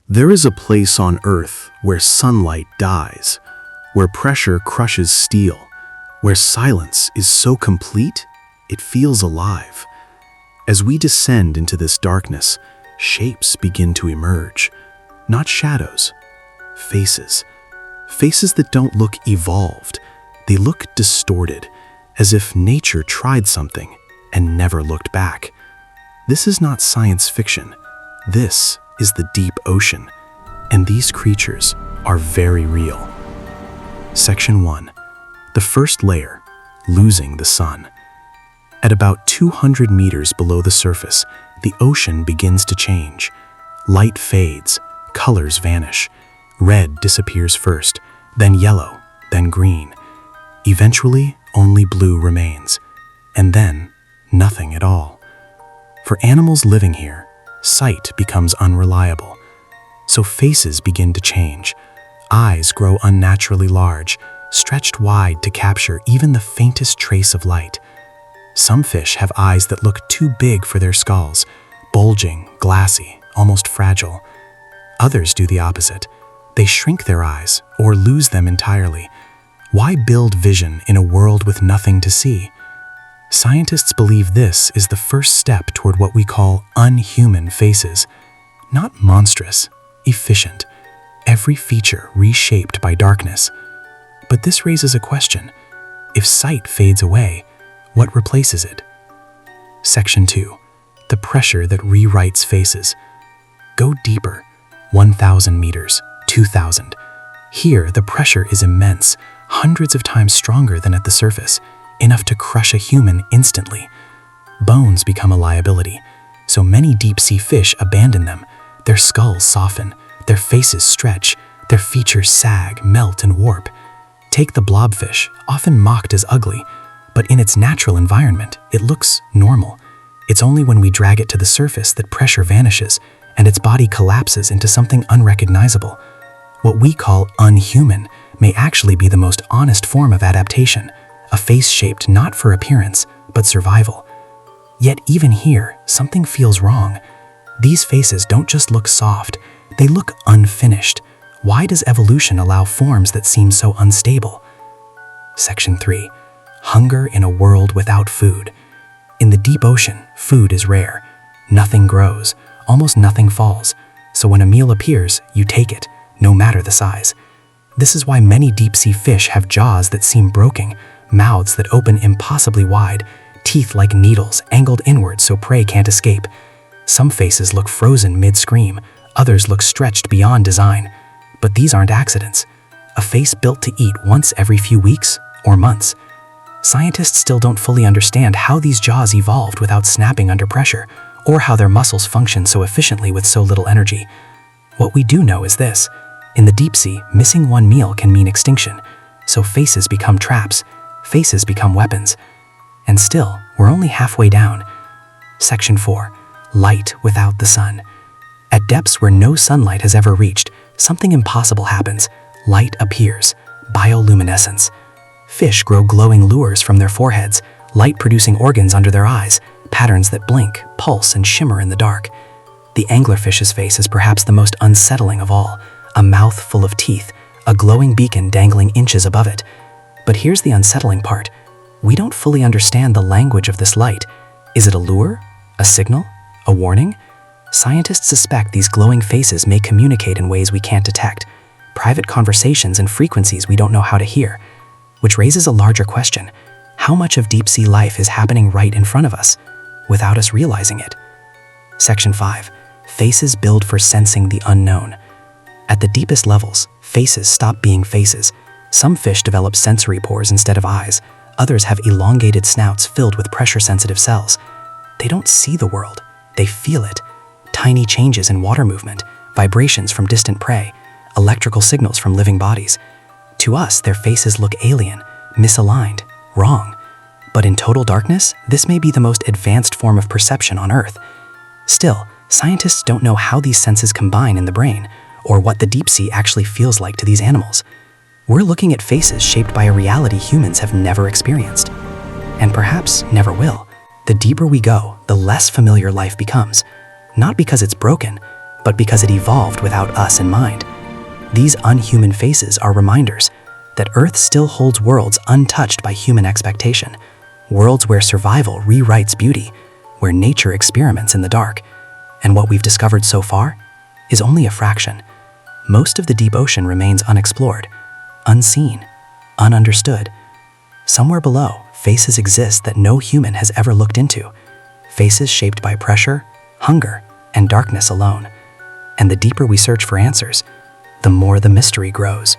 There is a place on Earth where sunlight dies, where pressure crushes steel, where silence is so complete it feels alive. As we descend into this darkness, shapes begin to emerge. Not shadows, faces. Faces that don't look evolved. They look distorted, as if nature tried something and never looked back. This is not science fiction. This is the deep ocean, and these creatures are very real. Section 1. The first layer, losing the sun. At about 200 meters below the surface, the ocean begins to change. Light fades, colors vanish. Red disappears first, then yellow, then green. Eventually, only blue remains, and then nothing at all. For animals living here, sight becomes unreliable. So faces begin to change. Eyes grow unnaturally large, stretched wide to capture even the faintest trace of light. Some fish have eyes that look too big for their skulls, bulging, glassy, almost fragile. Others do the opposite. They shrink their eyes or lose them entirely. Why build vision in a world with nothing to see? Scientists believe this is the first step toward what we call unhuman faces. Not monstrous, efficient, every feature reshaped by darkness. But this raises a question. If sight fades away, what replaces it? Section 2. The pressure that rewrites faces. Go deeper. 1,000 meters, 2,000. Here, the pressure is immense, hundreds of times stronger than at the surface, enough to crush a human instantly. Bones become a liability, so many deep-sea fish abandon them. Their skulls soften, their faces stretch, their features sag, melt, and warp. Take the blobfish, often mocked as ugly, but in its natural environment, it looks normal. It's only when we drag it to the surface that pressure vanishes, and its body collapses into something unrecognizable. What we call unhuman may actually be the most honest form of adaptation, a face shaped not for appearance, but survival. Yet even here, something feels wrong. These faces don't just look soft, they look unfinished. Why does evolution allow forms that seem so unstable? Section 3. Hunger in a world without food. In the deep ocean, food is rare. Nothing grows, almost nothing falls. So when a meal appears, you take it, no matter the size. This is why many deep-sea fish have jaws that seem broken, mouths that open impossibly wide, teeth like needles angled inward so prey can't escape. Some faces look frozen mid-scream, others look stretched beyond design. But these aren't accidents. A face built to eat once every few weeks or months. Scientists still don't fully understand how these jaws evolved without snapping under pressure, or how their muscles function so efficiently with so little energy. What we do know is this. In the deep sea, missing one meal can mean extinction. So faces become traps, faces become weapons. And still, we're only halfway down. Section 4. Light without the sun. At depths where no sunlight has ever reached, something impossible happens. Light appears. Bioluminescence. Fish grow glowing lures from their foreheads, light-producing organs under their eyes, patterns that blink, pulse, and shimmer in the dark. The anglerfish's face is perhaps the most unsettling of all, a mouth full of teeth, a glowing beacon dangling inches above it. But here's the unsettling part. We don't fully understand the language of this light. Is it a lure? A signal? A warning? Scientists suspect these glowing faces may communicate in ways we can't detect, private conversations and frequencies we don't know how to hear, which raises a larger question. How much of deep-sea life is happening right in front of us, without us realizing it? Section 5. Faces build for sensing the unknown. At the deepest levels, faces stop being faces. Some fish develop sensory pores instead of eyes. Others have elongated snouts filled with pressure-sensitive cells. They don't see the world, they feel it. Tiny changes in water movement, vibrations from distant prey, electrical signals from living bodies. To us, their faces look alien, misaligned, wrong. But in total darkness, this may be the most advanced form of perception on Earth. Still, scientists don't know how these senses combine in the brain, or what the deep sea actually feels like to these animals. We're looking at faces shaped by a reality humans have never experienced, and perhaps never will. The deeper we go, the less familiar life becomes. Not because it's broken, but because it evolved without us in mind. These unhuman faces are reminders that Earth still holds worlds untouched by human expectation, worlds where survival rewrites beauty, where nature experiments in the dark. And what we've discovered so far is only a fraction. Most of the deep ocean remains unexplored, unseen, ununderstood. Somewhere below, faces exist that no human has ever looked into, faces shaped by pressure, hunger, and darkness alone. And the deeper we search for answers, the more the mystery grows.